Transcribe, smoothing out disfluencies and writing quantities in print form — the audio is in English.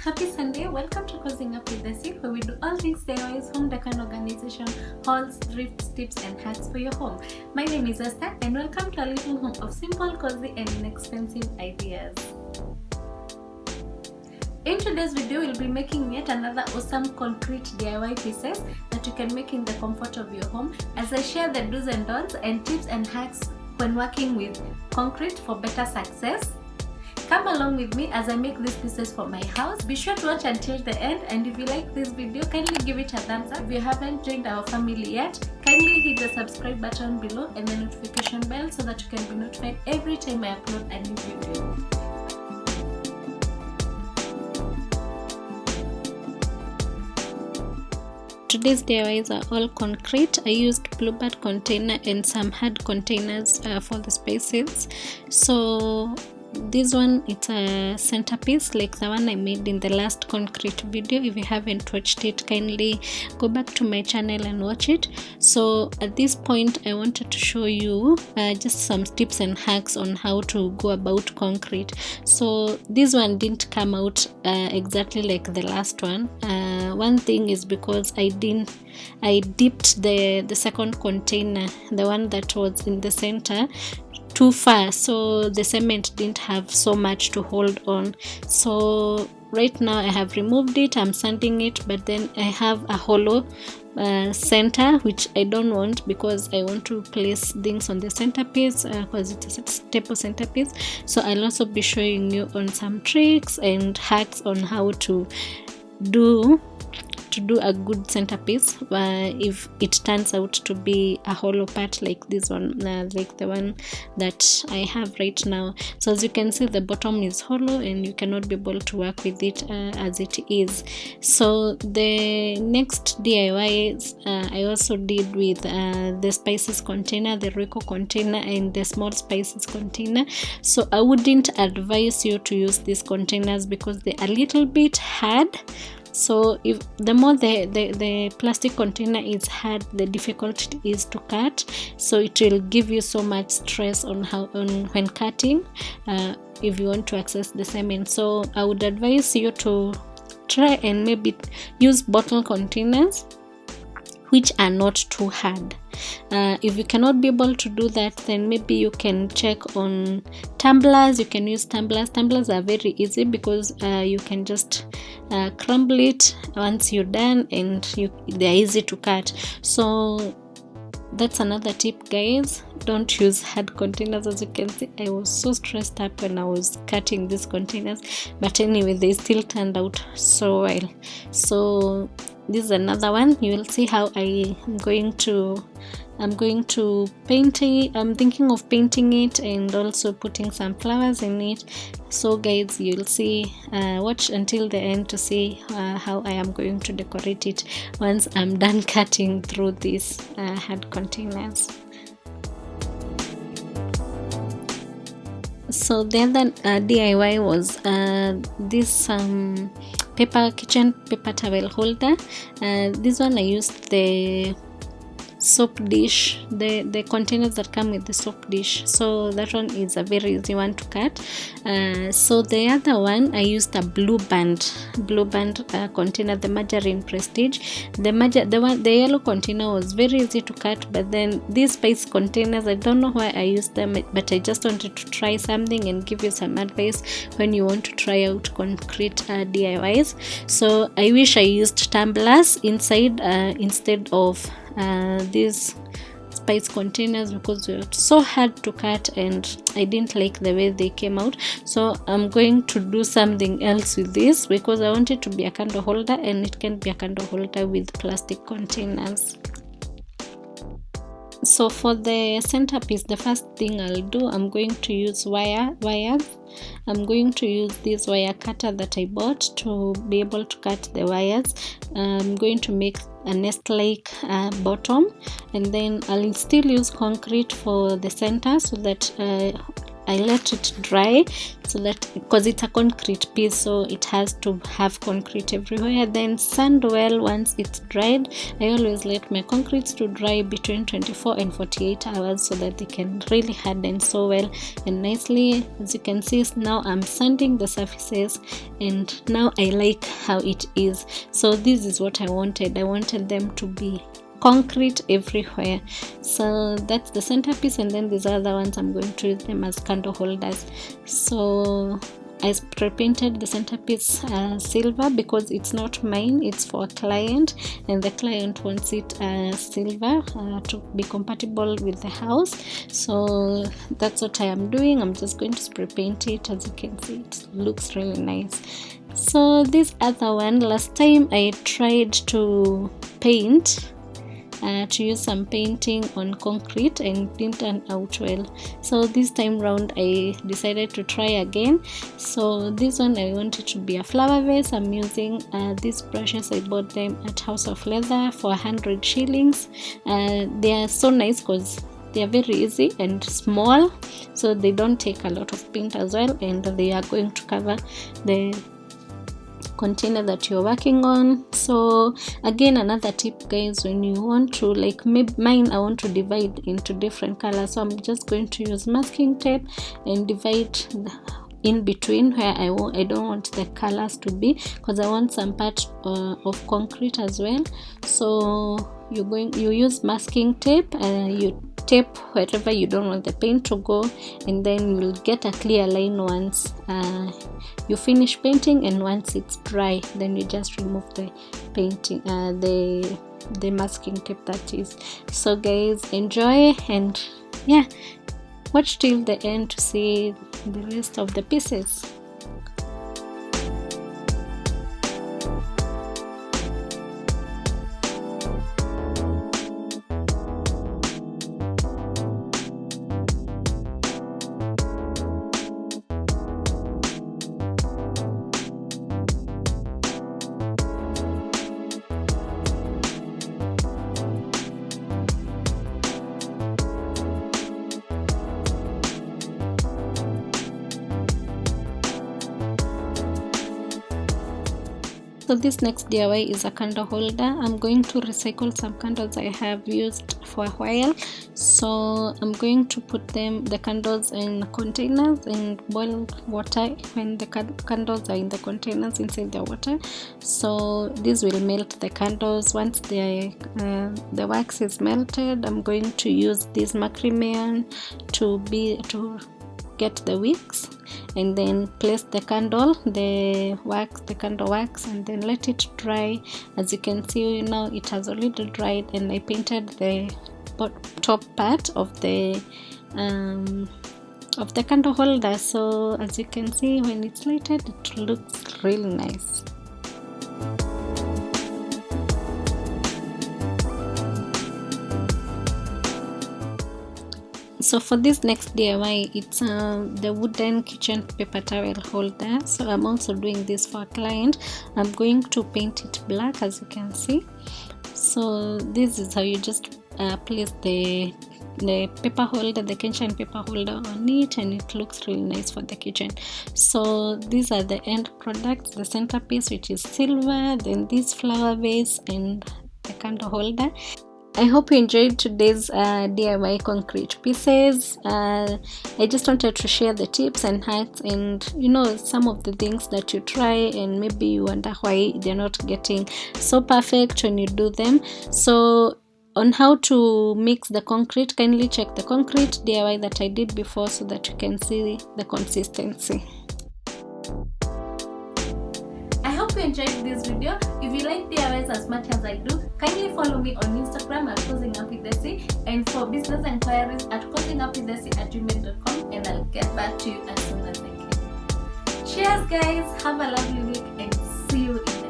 Happy Sunday, welcome to Cozying Up with the Sick, where we do all things DIYs, home decor and organization, hauls, thrifts, tips and hacks for your home. My name is Esther and welcome to a little home of simple, cozy and inexpensive ideas. In today's video, we'll be making yet another awesome concrete DIY pieces that you can make in the comfort of your home as I share the do's and don'ts and tips and hacks when working with concrete for better success. Come along with me as I make these pieces for my house. Be sure to watch until the end, and if you like this video, kindly give it a thumbs up. If you haven't joined our family yet, kindly hit the subscribe button below and the notification bell so that you can be notified every time I upload a new video. Today's DIYs are all concrete. I used bluebird container and some hard containers for the spaces. So this one, it's a centerpiece like the one I made in the last concrete video. If you haven't watched it, kindly go back to my channel and watch it. So at this point I wanted to show you just some tips and hacks on how to go about concrete. So this one didn't come out exactly like the last one. One thing is because I dipped the second container, the one that was in the center, too far, so the cement didn't have so much to hold on. So right now I have removed it, I'm sanding it, but then I have a hollow center which I don't want because I want to place things on the centerpiece because it's a staple centerpiece. So I'll also be showing you on some tricks and hacks on how to do a good centerpiece if it turns out to be a hollow part like this one, like the one that I have right now. So as you can see, the bottom is hollow and you cannot be able to work with it as it is. So the next DIYs I also did with the spices container, the Royco container and the small spices container. So I wouldn't advise you to use these containers because they're a little bit hard. So if the more the plastic container is hard, the difficult it is to cut. So it will give you so much stress on when cutting if you want to access the cement. So I would advise you to try and maybe use bottle containers which are not too hard. If you cannot be able to do that, then maybe you can check on tumblers. You can use tumblers. Tumblers are very easy because you can just crumble it once you're done, and they're easy to cut. So that's another tip, guys. Don't use hard containers. As you can see, I was so stressed up when I was cutting these containers, but anyway, they still turned out so well. So this is another one. You will see how I'm going to paint it. I'm thinking of painting it and also putting some flowers in it. So guys, you'll see, watch until the end to see how I am going to decorate it once I'm done cutting through these hard containers. So the other DIY was this kitchen paper towel holder. This one I used the soap dish, the containers that come with the soap dish. So that one is a very easy one to cut. So the other one I used a blue band container, the Margarine Prestige. The yellow container was very easy to cut, but then these spice containers, I don't know why I used them, but I just wanted to try something and give you some advice when you want to try out concrete DIYs. So I wish I used tumblers inside instead of these spice containers because they were so hard to cut and I didn't like the way they came out. So I'm going to do something else with this because I want it to be a candle holder, and it can be a candle holder with plastic containers. So for the centerpiece, the first thing I'll do, I'm going to use wires. I'm going to use this wire cutter that I bought to be able to cut the wires. I'm going to make a nest-like bottom, and then I'll still use concrete for the center so that I let it dry, so that because it's a concrete piece, so it has to have concrete everywhere. Then sand well once it's dried. I always let my concretes to dry between 24 and 48 hours so that they can really harden so well and nicely. As you can see, now I'm sanding the surfaces, and now I like how it is. So this is what I wanted. I wanted them to be concrete everywhere. So that's the centerpiece, and then these other ones I'm going to use them as candle holders. So I spray painted the centerpiece silver because it's not mine, it's for a client, and the client wants it silver to be compatible with the house. So that's what I am doing. I'm just going to spray paint it. As you can see, it looks really nice. So this other one, last time I tried to paint to use some painting on concrete and didn't turn out well. So this time round I decided to try again. So this one I want it to be a flower vase. I'm using these brushes. I bought them at House of Leather for 100 shillings. They are so nice because they are very easy and small, so they don't take a lot of paint as well, and they are going to cover the container that you're working on. So again, another tip guys, when you want to, like mine, I want to divide into different colors, so I'm just going to use masking tape and divide in between where I don't want the colors to be, because I want some part of concrete as well. So you use masking tape, you tape wherever you don't want the paint to go, and then you'll get a clear line once you finish painting, and once it's dry, then you just remove the painting, the masking tape, that is. So guys, enjoy, and yeah, watch till the end to see the rest of the pieces. So this next DIY is a candle holder. I'm going to recycle some candles I have used for a while. So I'm going to put the candles in containers and boil water when the candles are in the containers inside the water. So this will melt the candles. Once the wax is melted, I'm going to use this Macrame to get the wicks, and then place the candle wax, and then let it dry. As you can see now, it has already dried, and I painted the top part of the candle holder. So as you can see, when it's lighted, it looks really nice. So for this next DIY, it's the wooden kitchen paper towel holder. So I'm also doing this for a client. I'm going to paint it black, as you can see. So this is how you just place the paper holder, the kitchen paper holder on it, and it looks really nice for the kitchen. So these are the end products: the centerpiece, which is silver, then this flower vase, and the candle holder. I hope you enjoyed today's DIY concrete pieces. I just wanted to share the tips and hacks, and some of the things that you try and maybe you wonder why they're not getting so perfect when you do them. So on how to mix the concrete, kindly check the concrete DIY that I did before so that you can see the consistency. I hope you enjoyed this video. If you like DIYs as much as I do, kindly follow me on Instagram at cozingup.with, and for business inquiries at cozingup.with@gmail.com, and I'll get back to you as soon as I can. Cheers guys, have a lovely week, and see you in